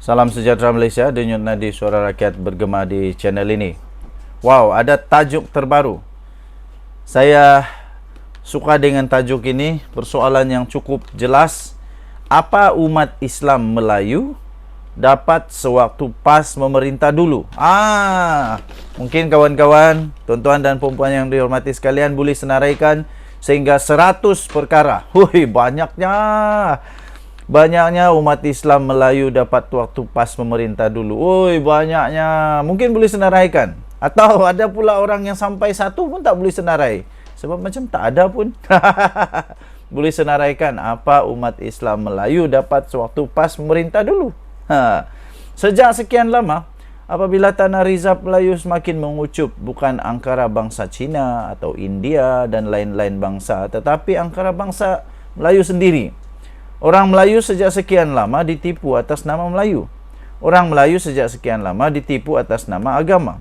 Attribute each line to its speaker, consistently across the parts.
Speaker 1: Salam sejahtera Malaysia, denyut nadi suara rakyat bergema di channel ini. Wow, ada tajuk terbaru. Saya suka dengan tajuk ini, persoalan yang cukup jelas. Apa umat Islam Melayu dapat sewaktu PAS memerintah dulu? Mungkin kawan-kawan, tuan-tuan dan puan-puan yang dihormati sekalian boleh senaraikan sehingga 100 perkara. Banyaknya umat Islam Melayu dapat waktu PAS memerintah dulu. Banyaknya. Mungkin boleh senaraikan. Atau ada pula orang yang sampai 1 pun tak boleh senarai. Sebab macam tak ada pun. Boleh senaraikan apa umat Islam Melayu dapat sewaktu PAS memerintah dulu. Sejak sekian lama, apabila tanah rizab Melayu semakin mengucup, bukan angkara bangsa Cina atau India dan lain-lain bangsa, tetapi angkara bangsa Melayu sendiri. Orang Melayu sejak sekian lama ditipu atas nama Melayu. Orang Melayu sejak sekian lama ditipu atas nama agama.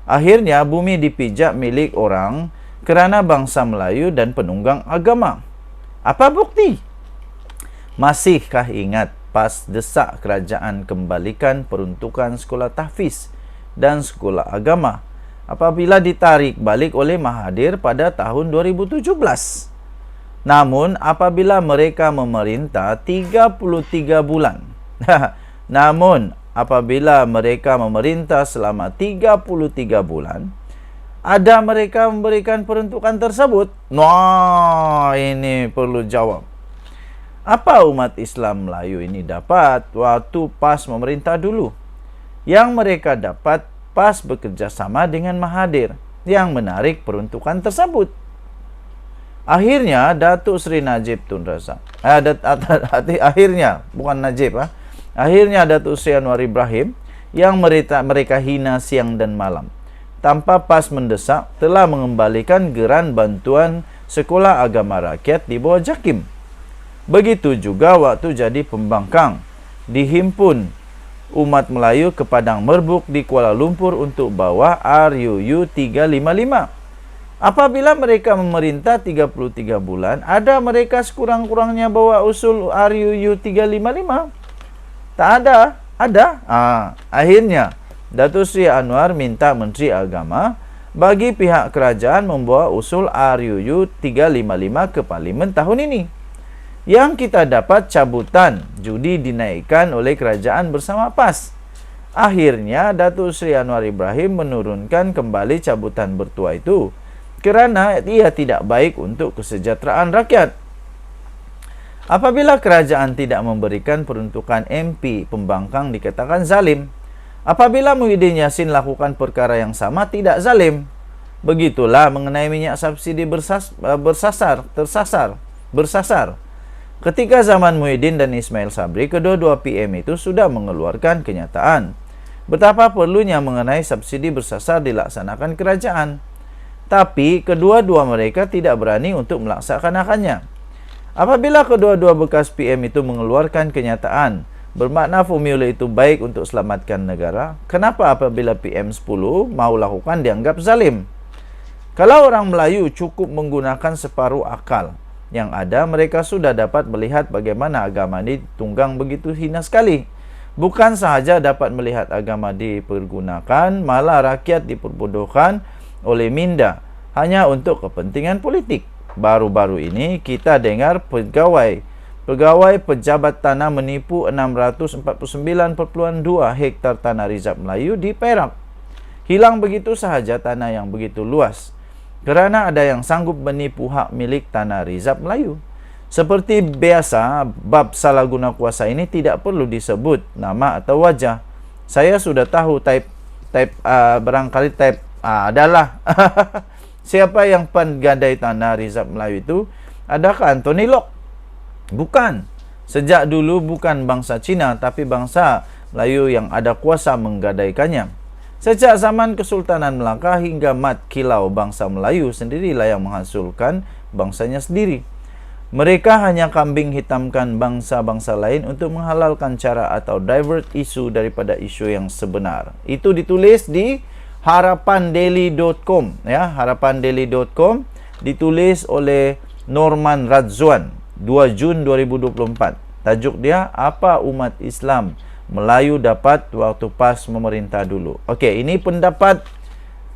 Speaker 1: Akhirnya bumi dipijak milik orang kerana bangsa Melayu dan penunggang agama. Apa bukti? Masihkah ingat PAS desak kerajaan kembalikan peruntukan sekolah tahfiz dan sekolah agama apabila ditarik balik oleh Mahathir pada tahun 2017? Namun apabila mereka memerintah 33 bulan selama 33 bulan, ada mereka memberikan peruntukan tersebut? Ini perlu jawab. Apa umat Islam Melayu ini dapat waktu PAS memerintah dulu? Yang mereka dapat PAS bekerjasama dengan Mahathir yang menarik peruntukan tersebut. Akhirnya Datuk Seri Najib Tun Razak, akhirnya Datuk Seri Anwar Ibrahim yang mereka hina siang dan malam tanpa PAS mendesak telah mengembalikan geran bantuan sekolah agama rakyat di bawah JAKIM. Begitu juga waktu jadi pembangkang dihimpun umat Melayu ke Padang Merbuk di Kuala Lumpur untuk bawa RUU 355. Apabila mereka memerintah 33 bulan, ada mereka sekurang-kurangnya bawa usul RUU 355? Tak ada. Ada? Akhirnya Datuk Seri Anwar minta Menteri Agama bagi pihak kerajaan membawa usul RUU 355 ke Parlimen tahun ini. Yang kita dapat cabutan judi dinaikkan oleh kerajaan bersama PAS. Akhirnya Datuk Seri Anwar Ibrahim menurunkan kembali cabutan bertuah itu kerana ia tidak baik untuk kesejahteraan rakyat. Apabila kerajaan tidak memberikan peruntukan MP pembangkang dikatakan zalim. Apabila Muhyiddin Yassin lakukan perkara yang sama tidak zalim. Begitulah mengenai minyak subsidi bersasar. Ketika zaman Muhyiddin dan Ismail Sabri, kedua-dua PM itu sudah mengeluarkan kenyataan betapa perlunya mengenai subsidi bersasar dilaksanakan kerajaan. Tapi kedua-dua mereka tidak berani untuk melaksanakannya. Apabila kedua-dua bekas PM itu mengeluarkan kenyataan bermakna formula itu baik untuk selamatkan negara, kenapa apabila PM10 mau lakukan dianggap zalim? Kalau orang Melayu cukup menggunakan separuh akal yang ada, mereka sudah dapat melihat bagaimana agama ditunggang begitu hina sekali. Bukan sahaja dapat melihat agama dipergunakan, malah rakyat diperbodohkan oleh minda hanya untuk kepentingan politik. Baru-baru ini kita dengar pegawai pejabat tanah menipu 649.2 hektar tanah rizab Melayu di Perak. Hilang begitu sahaja tanah yang begitu luas kerana ada yang sanggup menipu hak milik tanah rizab Melayu. Seperti biasa, bab salah guna kuasa ini tidak perlu disebut nama atau wajah. Saya sudah tahu barangkali adalah siapa yang penggadai tanah rizab Melayu itu? Adakah Anthony Locke? Bukan. Sejak dulu bukan bangsa Cina, tapi bangsa Melayu yang ada kuasa menggadaikannya. Sejak zaman Kesultanan Melaka hingga mat kilau, bangsa Melayu sendirilah yang menghasilkan bangsanya sendiri. Mereka hanya kambing hitamkan bangsa-bangsa lain untuk menghalalkan cara atau divert isu daripada isu yang sebenar. Itu ditulis di harapandaily.com, ya, harapandaily.com, ditulis oleh Norman Radzwan 2 Jun 2024. Tajuk dia, apa umat Islam Melayu dapat waktu PAS memerintah dulu. Okey, ini pendapat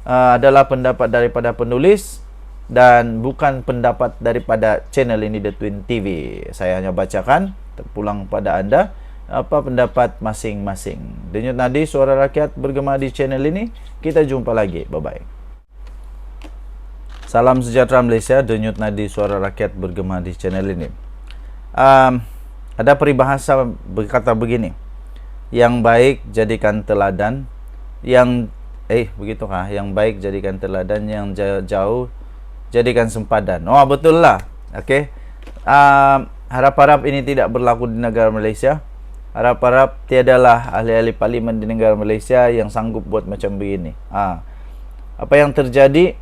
Speaker 1: adalah pendapat daripada penulis dan bukan pendapat daripada channel ini The Twin TV. Saya hanya bacakan terpulang pada anda apa pendapat masing-masing. Denyut nadi suara rakyat bergema di channel ini. Kita jumpa lagi. Bye-bye. Salam sejahtera Malaysia. Denyut nadi suara rakyat bergema di channel ini. Ada peribahasa berkata begini. Yang baik jadikan teladan, begitukah? Yang baik jadikan teladan, yang jauh jadikan sempadan. Oh, betul lah. Okey. Harap-harap ini tidak berlaku di negara Malaysia. Harap-harap tiadalah ahli-ahli parlimen di negara Malaysia yang sanggup buat macam begini. Apa yang terjadi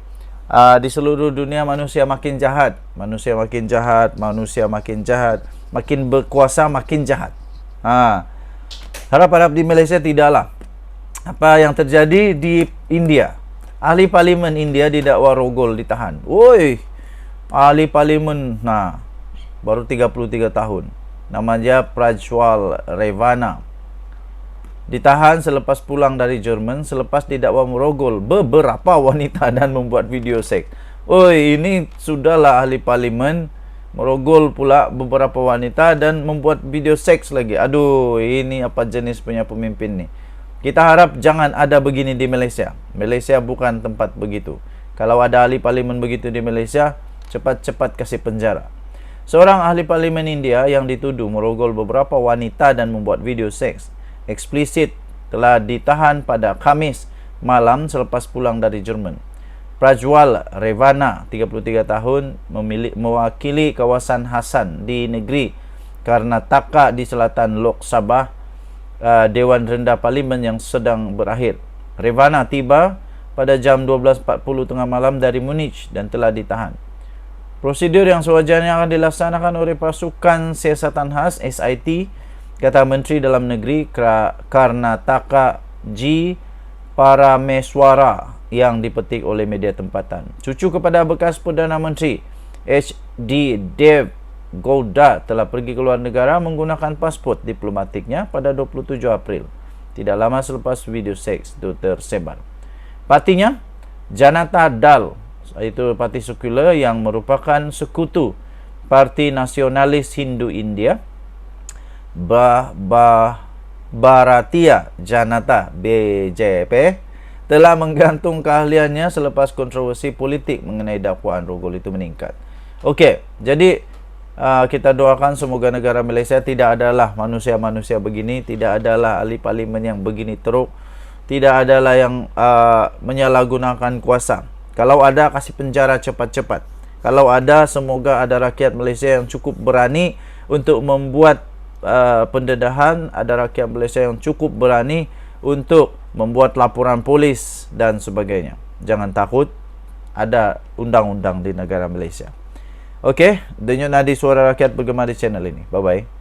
Speaker 1: di seluruh dunia, manusia makin jahat, manusia makin jahat, manusia makin jahat, makin berkuasa makin jahat. Harap-harap di Malaysia tidaklah. Apa yang terjadi di India? Ahli parlimen India didakwa rogol, ditahan. Woi, ahli parlimen, baru 33 tahun. Namanya Prajwal Revana. Ditahan selepas pulang dari Jerman, selepas didakwa merogol beberapa wanita dan membuat video seks. Woi, ini sudahlah ahli parlimen, merogol pula beberapa wanita dan membuat video seks lagi. Aduh, ini apa jenis punya pemimpin ni? Kita harap jangan ada begini di Malaysia. Malaysia bukan tempat begitu. Kalau ada ahli parlimen begitu di Malaysia, cepat-cepat kasih penjara. Seorang ahli parlimen India yang dituduh merogol beberapa wanita dan membuat video seks eksplisit telah ditahan pada Khamis malam selepas pulang dari Jerman. Prajwal Revana, 33 tahun, mewakili kawasan Hassan di negeri Karnataka di selatan Lok Sabha, Dewan Rendah Parlimen yang sedang berakhir. Revana tiba pada jam 12.40 tengah malam dari Munich dan telah ditahan. Prosedur yang sewajarnya akan dilaksanakan oleh pasukan siasatan khas SIT, kata Menteri Dalam Negeri Karnataka G. Parameswara yang dipetik oleh media tempatan. Cucu kepada bekas Perdana Menteri H.D. Dev Gowda telah pergi ke luar negara menggunakan pasport diplomatiknya pada 27 April, tidak lama selepas video seks itu tersebar. Partinya Janata Dal, itu parti sekular yang merupakan sekutu Parti Nasionalis Hindu India, Bharatiya Janata BJP, telah menggantung keahliannya selepas kontroversi politik mengenai dakwaan rogol itu meningkat. Okey, jadi kita doakan semoga negara Malaysia tidak adalah manusia-manusia begini, tidak adalah ahli parlimen yang begini teruk, tidak adalah yang menyalahgunakan kuasa. Kalau ada, kasih penjara cepat-cepat. Kalau ada, semoga ada rakyat Malaysia yang cukup berani untuk membuat pendedahan, ada rakyat Malaysia yang cukup berani untuk membuat laporan polis dan sebagainya. Jangan takut, ada undang-undang di negara Malaysia. Okey, denyut nadi suara rakyat bergema di channel ini. Bye-bye.